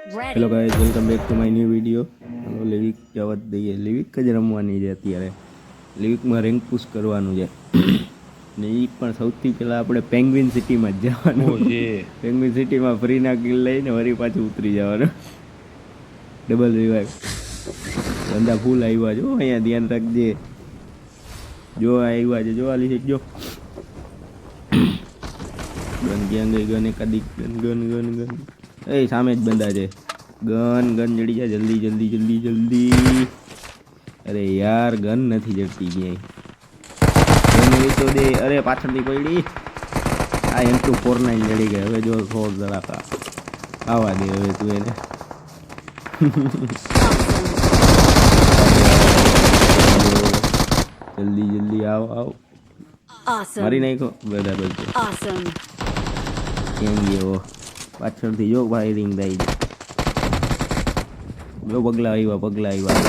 Hello guys, welcome back to my new video. ચાલો લિવિક જવા જ દઈએ. લિવિક જ રમવાની છે અત્યારે. લિવિકમાં રેન્ક પુશ કરવાનું છે ને એ પણ સૌથી પહેલાં આપણે પેંગ્વિન સિટીમાં જ જવાનું છે. પેંગ્વિન સિટીમાં ફ્રીના કિલ લઈને વળી પાછું ઉતરી જવાનું. Double revive. બંદા ફૂલ આવ્યા જો, અહીંયા ધ્યાન રાખજે. જો આવ્યા છે, જો આલી છે, જો ગન ક્યાં ગઈ? ગન એકાદી ગન ગન ગન ગન એ સામે જ બંદા છે. ગન ગન જડી જાય, જલ્દી જલ્દી જલ્દી જલ્દી. અરે યાર, ગન નથી જડતી ક્યાંય. ગન હોય તો દે. અરે પાછળથી પડી. આ M249 જડી ગઈ. હવે જો થોડ ધડાકા આવા દે હવે તું એને. જલ્દી જલ્દી આવ આવ. મારી નાખો બરાબર છે. કેમ ગયો પાછળથી? જો ફાયરિંગ થાય છે. જો પગલા આવ્યા.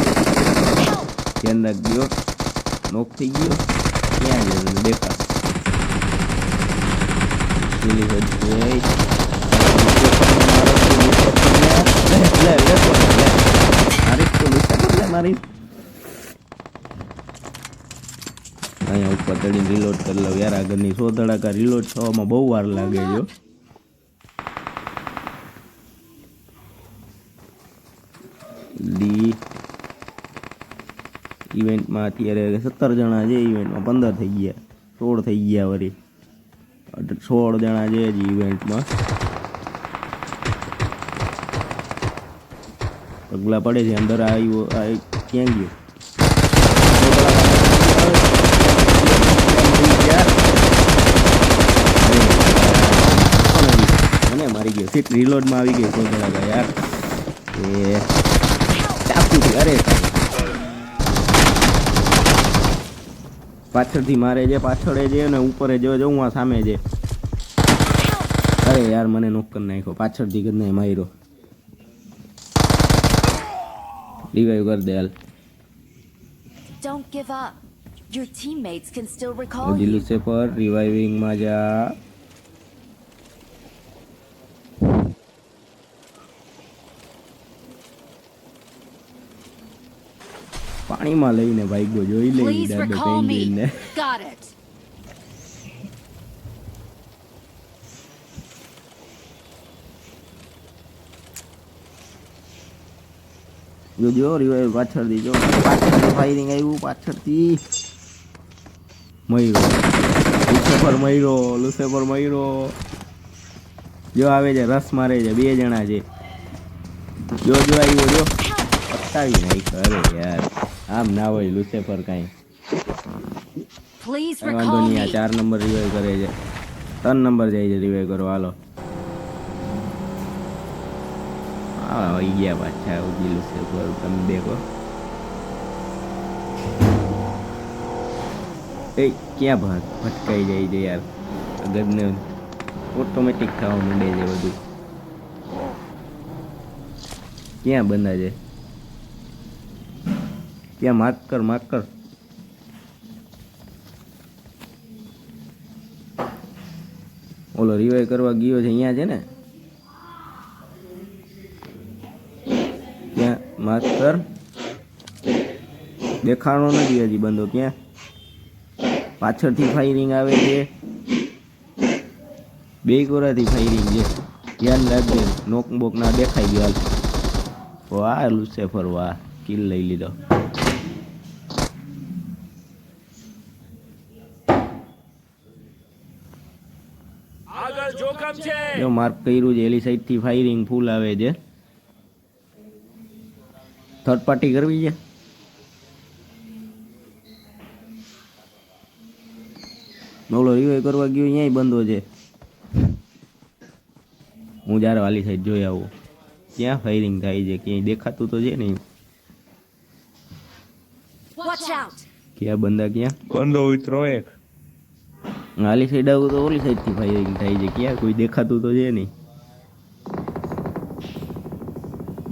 ધ્યાન રાખજો. નોક થઈ ગયો. ક્યાં છે તને દેખા? મારી અહીંયા ઉપર ચડીને રિલોડ કરી લઉં યાર. આગળની 100 ધડાકા રિલોડ થવામાં બહુ વાર લાગે છે. ઇવેન્ટમાં અત્યારે 17 જણા છે. ઇવેન્ટમાં 15 થઈ ગયા, 16 થઈ ગયા. વળી 16 જણા છે હજી ઇવેન્ટમાં. પગલા પડે છે. અંદર આવ્યો. ક્યાં ગયો? મને મારી ગયો. સીટ રિલોડમાં આવી ગઈ. 100 જણા યાર. એ ચાકુથી. અરે પાછળથી મારે છે, પાછળ છે ને ઉપર જો હું આ સામે છે. અરે યાર, મને નોક કરી નાખ્યો. પાછળથી કદને માર્યો. રિવાઈવ કર દે હાલ. Don't give up. Your teammates can still recall you. Lucifer reviving માં જા. પાણીમાં લઈને ભાગ્યો. જોઈ લઈ Please દાદો recall me. પેંગ્વિન ને. Got it. જો રિવાઇવ પાછળથી. જો પાછળથી ફાયરિંગ આવ્યું. પાછળથી મયરો. લુસેફર મયરો. જો આવે છે, રસ મારે છે. 2 જણા છે. જો આવ્યો. જો પતાવી નાખ્યો. અરે યાર, આમ ના હોય લુસેફર કાંઈ. Please વાંધો recall નહીં. આ me. 4 નંબર રિવાઈવ કરે છે. 3 નંબર જાય છે રિવાઈવ કરો. હાલો આવી ગયા પાછા. ઉજી લુસેફર તમે દેખો. એ ક્યાં ભટકાઈ જાય છે યાર. ગદને ઓટોમેટિક થવા માંડે છે બધું. ક્યાં બંધા છે? ત્યાં માર્ક કર. ઓલો રિવાઈવ કરવા ગયો છે. અહીંયા છે ને? ક્યાં માર્ક કર. દેખાણો નથી હજી બંધો. ક્યાં? પાછળથી ફાયરિંગ આવે છે. 2 કોરાથી ફાયરિંગ છે. ધ્યાન રાખજે. નોક બોક ના દેખાઈ ગયો. વાહ લુસેફર વાહ, કિલ લઈ લીધો. જો માર્ક કર્યું છે. એલી સાઈડ થી ફાયરિંગ ફૂલ આવે છે. થર્ડ પાર્ટી કરવી છે. ઓલો રિવાઈવ કરવા ગયો. અહીંયા બંધો છે. હું જ્યારે વાલી સાઈડ જોઈ આવું. ક્યાં ફાયરિંગ થાય છે? ક્યાંય દેખાતું તો છે નહીં. Watch out. ક્યાં બંદા? ક્યાં બંધો ઉતરો એક. આલી સાઈડ આવું તો ઓલી સાઈડ થી ફાયરિંગ થાય છે. ક્યાં કોઈ દેખાતું તો છે નહીં.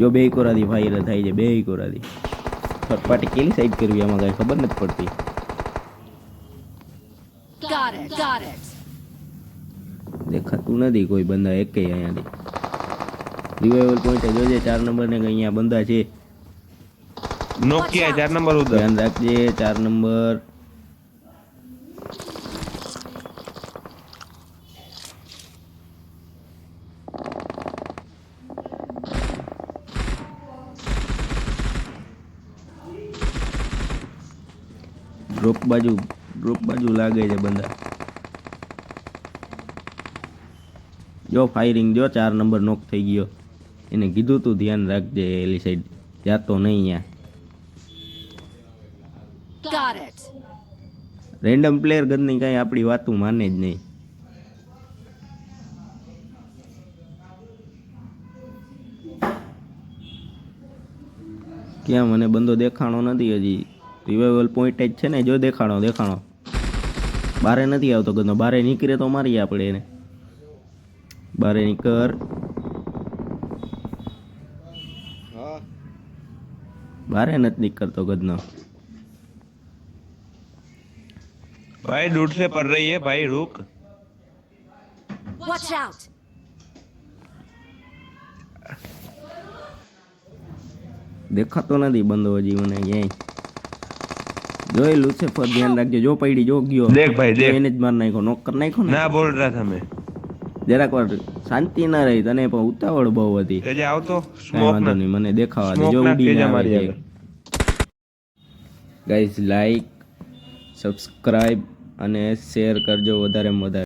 જો 2 કોરાથી ફાયર થાય છે. 2 કોરાથી. થર્ડ પાર્ટી કેલી સાઈડ કરવી આમાં કઈ ખબર નથી પડતી. Got it. દેખાતું નથી કોઈ બંદા એકેય અહીંયાથી. રિવાઇવલ પોઈન્ટ જોજે 4 નંબર ને કે અહીંયા બંદા છે. नॉक किया है 4 नंबर उधर. ધ્યાન રાખજે 4 નંબર. ડ્રોપ બાજુ લાગે છે બંદા. જો ફાયરિંગ જો 4 નંબર નોક થઈ ગયો. એને કીધું તું ધ્યાન રાખજે એલી સાઈડ જાતો નહીં અહીંયા. Got it. રેન્ડમ પ્લેયર ગદની કાંઈ આપણી વાતું માને જ નહીં. ક્યાં મને બંદો દેખાણો નથી હજી. રિવાઇવલ પોઈન્ટ જ છે ને જો દેખાણો બારે નથી આવતો ગદનો. બારે નીકળે તો મારીએ આપણે એને. બારે નીકળ. બારે નથી નીકળતો ગદનો. भाई दूर से पड़ रही है भाई रुक. Watch out. દેખાતો નથી બંદો હજી મને ક્યાંય. જોયેલું છે પર ધ્યાન રાખજો. જો પડી જો ગયો देख भाई देख. એને જ માર નાખ્યો. નોક કરી નાખ્યો ને. ना बोल रहा था मैं. જરાક વાર શાંતિ ના રહી. તને પણ ઉતાવળ બહુ હતી. तेजे आओ तो કાંઈ स्मोक વાંધો ना. નહીં મને દેખાવા દે. Smoke જો ના ઉડીને તેજા આવે મારી છે. આગળ. ગાઈઝ લાઈક સબસ્ક્રાઇબ અને શેર કરજો વધારેમાં વધારે.